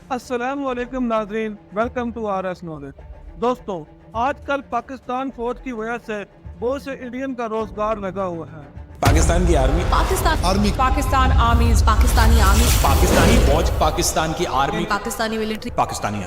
अस्सलाम वालेकुम नाज़रीन, वेलकम टू RS नॉलेज। दोस्तों, आजकल पाकिस्तान फौज की वजह से बहुत से इंडियन का रोजगार लगा हुआ है। पाकिस्तान की आर्मी, पाकिस्तान आर्मीज, पाकिस्तानी आर्मी, पाकिस्तानी फौज, पाकिस्तान की army, Pakistani military, Pakistani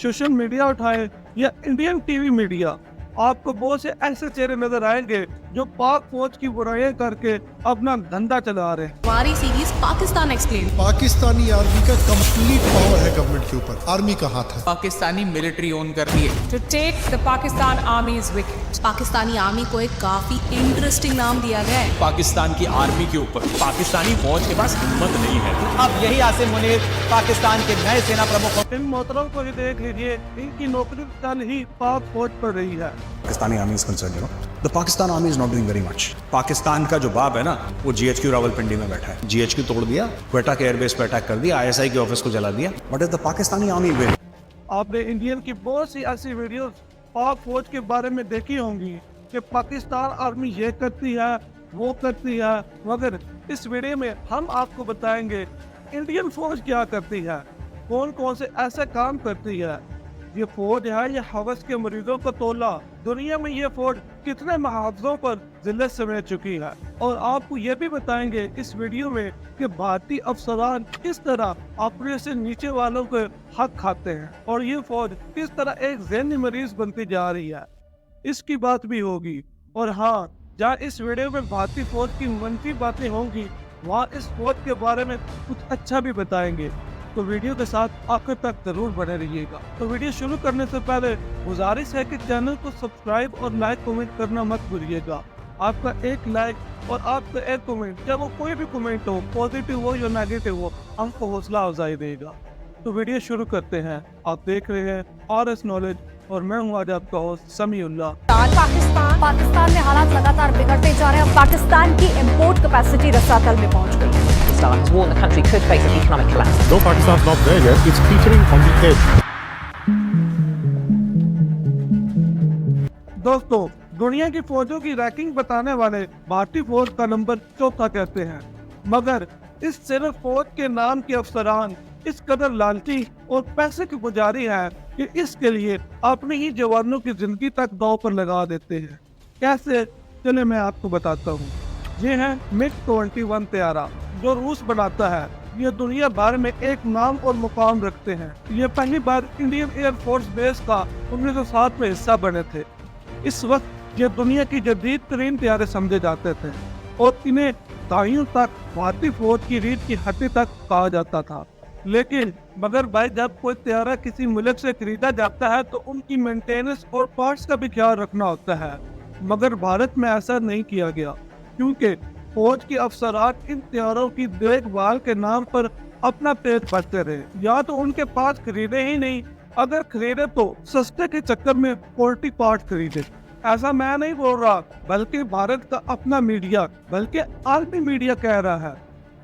social media उठाए या इंडियन टीवी मीडिया, आपको बहुत से ऐसे चेहरे नजर आएंगे जो पाक फौज की बुराइयां करके अपना धंधा चला रहे हैं। हमारी series Pakistan explain, Pakistani army का कंप्लीट पावर है गवर्नमेंट के ऊपर, आर्मी का हाथ है। पाकिस्तानी मिलिट्री ओन कर रही है। To take the Pakistan army's wicket. Pakistani army को एक काफी इंटरेस्टिंग नाम दिया गया है। पाकिस्तान की आर्मी के ऊपर पाकिस्तानी फौज के पास हिम्मत नहीं है। अब यही आसिम मुनीर पाकिस्तान के नए सेना प्रमुख। इन मोहतरम को ही देख लीजिए, इनकी नौकरी कल ही पाक फौज पर रही है। Pakistani army is concerned, the Pakistan army is not doing very much. Pakistan का जो बाप है ना, वो GHQ रावलपिंडी में बैठा है। GHQ तोड़ दिया, क्वेटा के एयरबेस पे अटैक कर दिया, ISI के ऑफिस को जला दिया। What is the Pakistani army will? आपने इंडियन की बहुत सी ऐसी वीडियोस पाक फौज के बारे में देखी होंगी कि पाकिस्तान आर्मी ये करती है, वो करती है, मगर इस वीडियो में हम आपको बताएंगे इंडियन फौज क्या करती है, कौन कौन से ऐसे काम करती है। ये फौज है, ये हवस के मरीजों को तोला। दुनिया में ये फौज कितने मुहावजों पर जिल्लत समेट चुकी है, और आपको ये भी बताएंगे इस वीडियो में कि भारतीय अफसरान किस तरह अपने से नीचे वालों के हक खाते हैं, और ये फौज किस तरह एक ज़हनी मरीज बनती जा रही है, इसकी बात भी होगी। और हाँ, जहाँ इस वीडियो में भारतीय फौज की मनफी बातें होंगी, वहाँ इस फौज के बारे में कुछ अच्छा भी बताएंगे। तो वीडियो के साथ आखिर तक जरूर बने रहिएगा। तो वीडियो शुरू करने से पहले गुजारिश है कि चैनल को सब्सक्राइब और लाइक कमेंट करना मत भूलिएगा। आपका एक लाइक और आपका एक कमेंट, चाहे वो कोई भी कमेंट हो, पॉजिटिव हो या नेगेटिव हो, हमको हौसला अफजाई देगा। तो वीडियो शुरू करते हैं। आप देख रहे हैं RS नॉलेज और मैं हूँ आज आपका होस्ट समीउल्लाह। पाकिस्तान में हालात लगातार बिगड़ते जा रहे हैं। पाकिस्तान की इंपोर्ट कैपेसिटी रसातल में पहुंच गई है। Pakistan has warned the country could face an economic collapse. Though Pakistan's not there yet, it's teetering on the edge. दोस्तों, दुनिया की फौजों की रैंकिंग बताने वाले भारतीय फौज का नंबर 4 कहते हैं, मगर इस सिर्फ फौज के नाम के अफसरान इस कदर लालची और पैसे की पुजारी है कि इसके लिए अपने ही जवानों की जिंदगी तक दांव पर लगा देते हैं। कैसे, चले मैं आपको बताता हूँ। ये है MiG-21 तैयारा जो रूस बनाता है। ये दुनिया भर में एक नाम और मुकाम रखते हैं। ये पहली बार इंडियन एयर फोर्स बेस का 1907 में हिस्सा बने थे। इस वक्त ये दुनिया की जदीद तरीन तैयारे समझे जाते थे और इन्हें दाइयों तक भारतीय फौज की रीढ़ की हड्डी तक कहा जाता था। लेकिन मगर भाई, जब कोई तैयारा किसी मुल्क से खरीदा जाता है तो उनकी मेंटेनेंस और पार्ट्स का भी ख्याल रखना होता है, मगर भारत में ऐसा नहीं किया गया, क्योंकि फौज के अफसरात इन तैयारों की देखभाल के नाम पर अपना पेट भरते रहे। या तो उनके पास खरीदे ही नहीं, अगर खरीदे तो सस्ते के चक्कर में पोल्ट्री पार्ट खरीदे। ऐसा मैं नहीं बोल रहा, बल्कि भारत का अपना मीडिया, बल्कि आलमी मीडिया कह रहा है।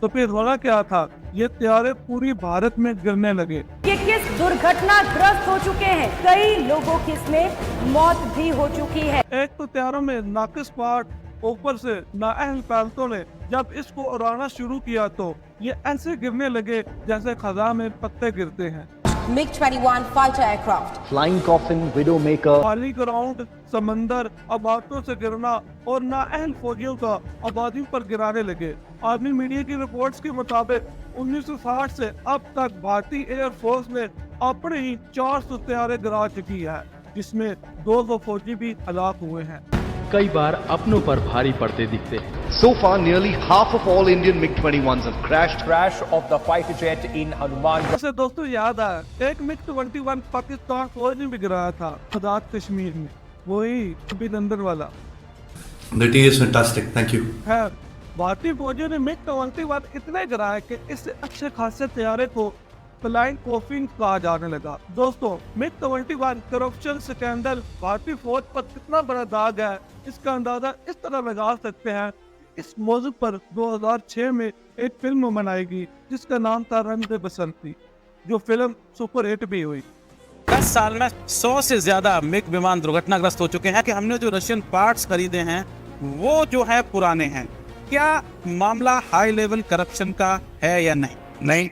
तो फिर होना क्या था, ये तैयारे पूरी भारत में गिरने लगे। ये किस दुर्घटनाग्रस्त हो चुके हैं, कई लोगों की इसमें मौत भी हो चुकी है। एक तो तैयारों में नाकिस पार्ट, ऊपर से नाअहल पायलटों ने जब इसको उड़ाना शुरू किया तो ये ऐसे गिरने लगे जैसे खजा में पत्ते गिरते हैं। MiG-21 fighter aircraft, flying coffin, widowmaker, खाली ग्राउंड, समंदर, आबादों से गिरना और नाअहल फौजियों का आबादियों पर गिराने लगे। आर्मी मीडिया की रिपोर्ट्स के मुताबिक 1960 से अब तक भारतीय एयरफोर्स ने अपने ही 400 तैयारे गिरा चुकी है, जिसमें 200 फौजी भी हलाक हुए हैं। कई बार अपनों पर भारी पड़ते दिखते हैं। So far, nearly half of all Indian MiG-21s have crashed. Crash of the fighter jet इन हनुमान। वैसे दोस्तों, याद है एक MiG-21 पाकिस्तान फौज ने भी गिराया था खदात कश्मीर में, वही अभिनंदन वाला। The team is fantastic. Thank you. है, भारतीय फौजियों ने MiG-21 इतने गिराए कि इससे अच्छे खासे तैयारे को फ्लाइंग कॉफिन कहा जाने लगा। दोस्तों, MiG-21 करप्शन स्कैंडल भारतीय फौज पर कितना बड़ा दाग है, इसका अंदाजा इस तरह लगा सकते हैं। इस मौजू पर 2006 में एक फिल्म बनाएगी जिसका नाम था रंग दे बसंती, जो फिल्म सुपर हिट भी हुई। 10 साल में 100 से ज्यादा मिग विमान दुर्घटनाग्रस्त हो चुके हैं कि हमने जो रशियन पार्ट्स खरीदे हैं वो जो है पुराने हैं। क्या मामला हाई लेवल करप्शन का है या नहीं? नहीं,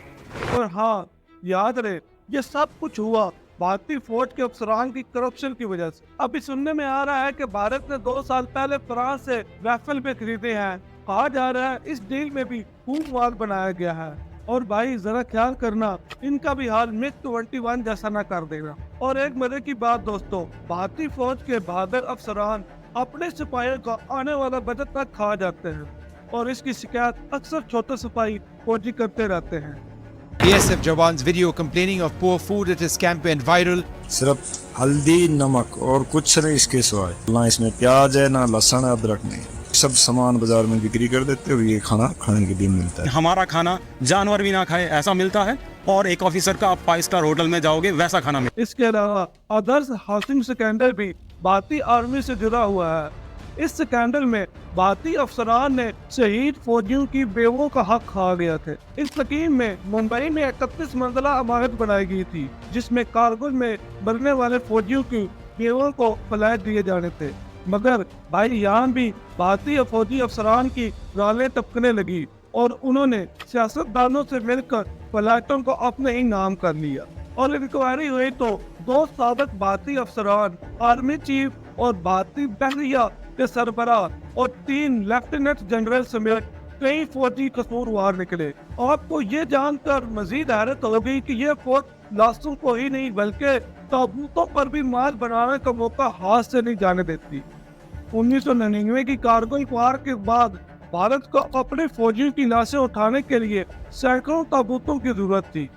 और हाँ, याद रहे ये सब कुछ हुआ भारतीय फौज के अफसरान की करप्शन की वजह से। अभी सुनने में आ रहा है कि भारत ने 2 साल पहले फ्रांस से राइफल पे खरीदे हैं। कहा जा रहा है इस डील में भी खूब माल बनाया गया है। और भाई जरा ख्याल करना इनका भी हाल MiG-21 जैसा ना कर देना। और एक मजे की बात दोस्तों, भारतीय फौज के बहादुर अफसरान अपने सिपाहियों का आने वाला बजट तक खा जाते हैं और इसकी शिकायत अक्सर छोटे सिपाही फौजी करते रहते हैं। BSF Jawan's video complaining of poor food at his camp went viral. सिर्फ हल्दी नमक और कुछ नहीं इसके सिवाय, ना इसमें प्याज है ना लहसुन है अदरक नहीं, सब सामान बाजार में बिक्री कर देते हो। ये खाना खाने के लिए मिलता है। हमारा खाना जानवर भी ना खाए ऐसा मिलता है, और एक ऑफिसर का आप 5 स्टार होटल में जाओगे वैसा खाना मिलता इसके अलावा आदर्श हाउसिंग स्कैंडल भी भारतीय आर्मी से जुड़ा हुआ है। इस स्कैंडल में भारतीय अफसरान ने शहीद फौजियों की बेवों का हक खा गया थे। इस स्कीम में मुंबई में 31 मंजिला इमारत बनाई गई थी जिसमें कारगिल में मरने वाले फौजियों की बेवों को फ्लैट दिए जाने थे। मगर भाई यहाँ भी भारतीय फौजी अफसरान की गालें टपकने लगी और उन्होंने सियासतदानों से मिलकर फ्लैटों को अपने ही नाम कर लिया। और इंक्वायरी हुई तो 2 साबिक भारतीय अफसरान, आर्मी चीफ और भारतीय बहरिया के सरबराह और 3 लेफ्टिनेंट जनरल समेत कई फौजी कसूरवार निकले। आपको ये जानकर मजीद हैरत होगी कि ये फौज लाशों को ही नहीं बल्कि ताबूतों पर भी माल बनाने का मौका हाथ से नहीं जाने देती। 1999 की कारगिल वार के बाद भारत को अपने फौजियों की लाशें उठाने के लिए सैकड़ों ताबूतों की जरूरत थी।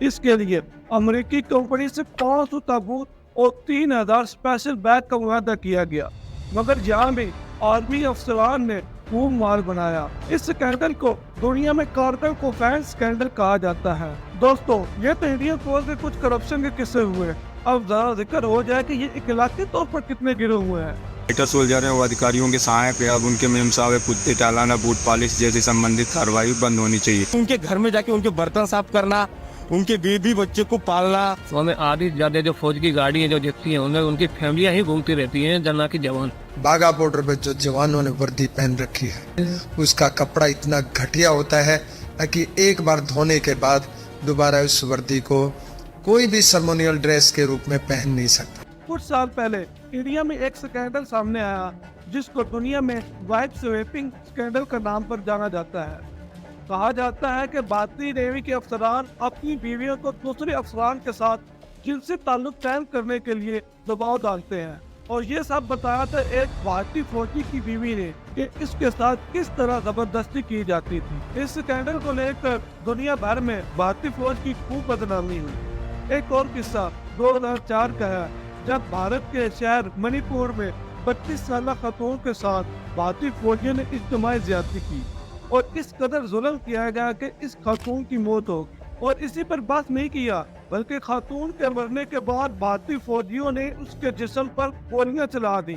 इसके लिए अमेरिकी कंपनी से 500 ताबूत और 3000 स्पेशल बैग का मुआहदा किया गया। मगर यहाँ भी आर्मी अफसरान ने खूब माल बनाया। इस स्कैंडल को दुनिया में कारगिल कोफैन स्कैंडल कहा जाता है। दोस्तों, ये तो इंडियन फौज के कुछ करप्शन के किस्से हुए। अब जरा जिक्र हो जाए कि ये इखलाकी तौर पर कितने गिरे हुए हैं। सोल्जर हैं वो अधिकारियों के सहायक है। अब उनके मेमसावे कुत्ते टालाना, बूट पॉलिश जैसी संबंधित कार्रवाई बंद होनी चाहिए। उनके घर में जाके उनके बर्तन साफ करना, उनके बेबी बच्चे को पालना। तो हमें आधी ज्यादा जो फौज की गाड़ी है जो देखती है उनमें उनकी फैमिलियां ही घूमती रहती हैं, जना की जवान। बागा बॉर्डर पे जो जवानों ने वर्दी पहन रखी है उसका कपड़ा इतना घटिया होता है कि एक बार धोने के बाद दोबारा उस वर्दी को कोई भी सर्मोनियल ड्रेस के रूप में पहन नहीं सकता। कुछ साल पहले इंडिया में एक स्कैंडल सामने आया जिसको दुनिया में वाइफ स्वेपिंग स्कैंडल का नाम पर जाना जाता है। कहा जाता है कि भारतीय नेवी के अफसरान अपनी बीवियों को दूसरे अफसरान के साथ जिनसे ताल्लुक कायम करने के लिए दबाव डालते हैं। और ये सब बताया था एक भारतीय फौजी की बीवी ने कि इसके साथ किस तरह जबरदस्ती की जाती थी। इस स्कैंडल को लेकर दुनिया भर में भारतीय फौज की खूब बदनामी हुई। एक और किस्सा 2004 का है जब भारत के शहर मणिपुर में 32 साल खातून के साथ भारतीय फौजियों ने इज्तिमाई ज्यादती की और इस कदर जुल्म किया गया कि इस खातून की मौत हो गई। और इसी पर बात नहीं किया बल्कि खातून के मरने के बाद भारतीय फौजियों ने उसके जिस्म पर गोलियां चला दी।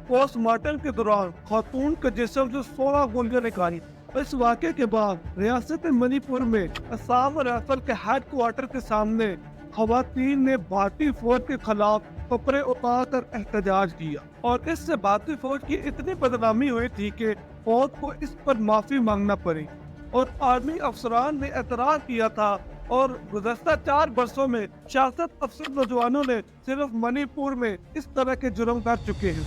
पोस्टमार्टम के दौरान खातून के जिस्म से 16 गोलियां निकाली। इस वाक़े के बाद रियासत मणिपुर में असम राइफल के हेडक्वार्टर के सामने खवातीन ने भारतीय फौज के खिलाफ कपड़े उतार कर एहतजाज किया और इससे भारतीय फौज की इतनी बदनामी हुई थी कि फौज को इस पर माफी मांगना पड़ी। और आर्मी अफसरान ने एतराज किया था और गुज़श्ता 4 वर्षों में 66 अफसर नौजवानों ने सिर्फ मणिपुर में इस तरह के जुर्म कर चुके हैं।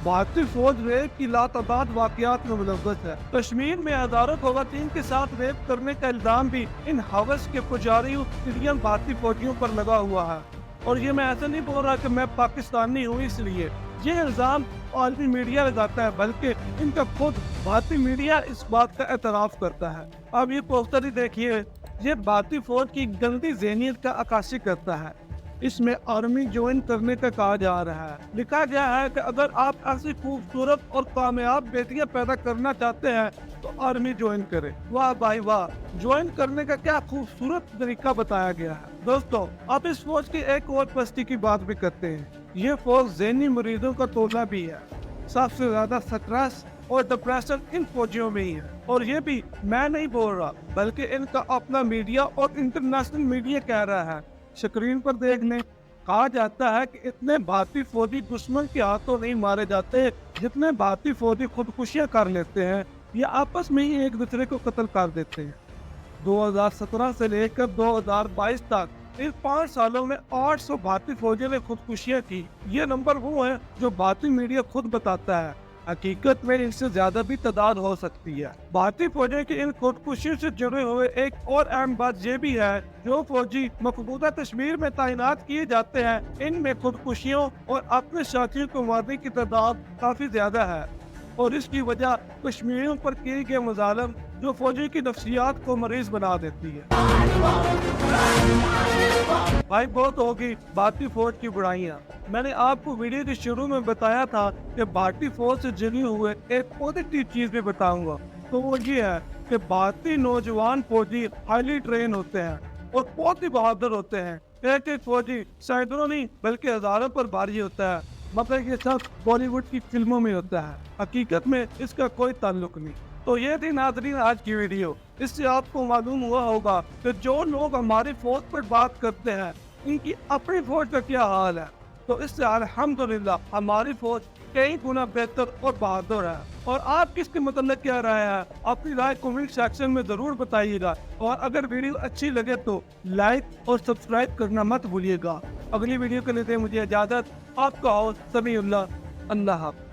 भारतीय फौज रेप की लातादाद वाक़यात में मुलव्वस है। कश्मीर में हजारों खवातीन के साथ रेप करने का इल्जाम भी इन हवस के पुजारी इंडियन भारतीय फौजियों पर लगा हुआ है। और ये मैं ऐसा नहीं बोल रहा कि मैं पाकिस्तानी हूँ इसलिए ये इल्जाम आलमी मीडिया लगाता है, बल्कि इनका खुद भारतीय मीडिया इस बात का एतराफ़ करता है। अब ये पोस्टर ही देखिए, ये भारतीय फौज की गंदी ज़हनियत का अक्कासी करता है। इसमें आर्मी ज्वाइन करने का कहा जा रहा है। लिखा गया है कि अगर आप ऐसी खूबसूरत और कामयाब बेटियां पैदा करना चाहते हैं तो आर्मी ज्वाइन करें। वाह भाई वाह, ज्वाइन करने का क्या खूबसूरत तरीका बताया गया है। दोस्तों, आप इस फौज की एक और पस्ती की बात भी करते हैं। ये फौज ज़हनी मरीजों का तोला भी है। सबसे ज्यादा स्ट्रेस और डिप्रेशन इन फौजियों में ही है। और ये भी मैं नहीं बोल रहा बल्कि इनका अपना मीडिया और इंटरनेशनल मीडिया कह रहा है। स्क्रीन पर देख लें, कहा जाता है कि इतने भारतीय फौजी दुश्मन के हाथों नहीं मारे जाते जितने भारतीय फौजी खुदकुशियां कर लेते हैं। ये आपस में ही एक दूसरे को कत्ल कर देते हैं। 2017 से लेकर 2022 तक इन 5 सालों में 800 भारतीय फौजियों ने खुदकुशियां की। ये नंबर वो है जो भारतीय मीडिया खुद बताता है। हकीकत में इनसे ज्यादा भी तादाद हो सकती है। भारतीय फौजियों की इन खुदकुशियों से जुड़े हुए एक और अहम बात ये भी है, जो फौजी मकबूजा कश्मीर में तैनात किए जाते हैं, इनमें खुदकुशियों और अपने साथियों को मारने की तादाद काफी ज्यादा है। और इसकी वजह कश्मीरियों पर किए गए मुजालम जो फौजी की नफ्सियात को मरीज बना देती है। भाई बहुत होगी भारतीय फौज की बुराइयां। मैंने आपको वीडियो के शुरू में बताया था कि भारतीय फौज से जुड़े हुए एक पॉजिटिव चीज भी बताऊंगा, तो वो ये है कि भारतीय नौजवान फौजी हाईली ट्रेन होते हैं और बहुत ही बहादुर होते हैं। एक फौजी सैकड़ों नहीं बल्कि हजारों पर भारी होता है, मतलब ये सब बॉलीवुड की फिल्मों में होता है। हकीकत में इसका कोई ताल्लुक नहीं। तो ये थी नाज़रीन आज की वीडियो। इससे आपको मालूम हुआ होगा कि जो लोग हमारी फौज पर बात करते हैं इनकी अपनी फौज का क्या हाल है। तो इससे अल्हम्दुलिल्लाह हमारी फौज कई गुना बेहतर और बहादुर है। और आप किसके मतलब क्या राय है, अपनी राय कमेंट सेक्शन में जरूर बताइएगा। और अगर वीडियो अच्छी लगे तो लाइक और सब्सक्राइब करना मत भूलिएगा। अगली वीडियो के लिए मुझे इजाजत। आपका होस्ट समीउल्लाह। अल्लाह हाफ़िज़।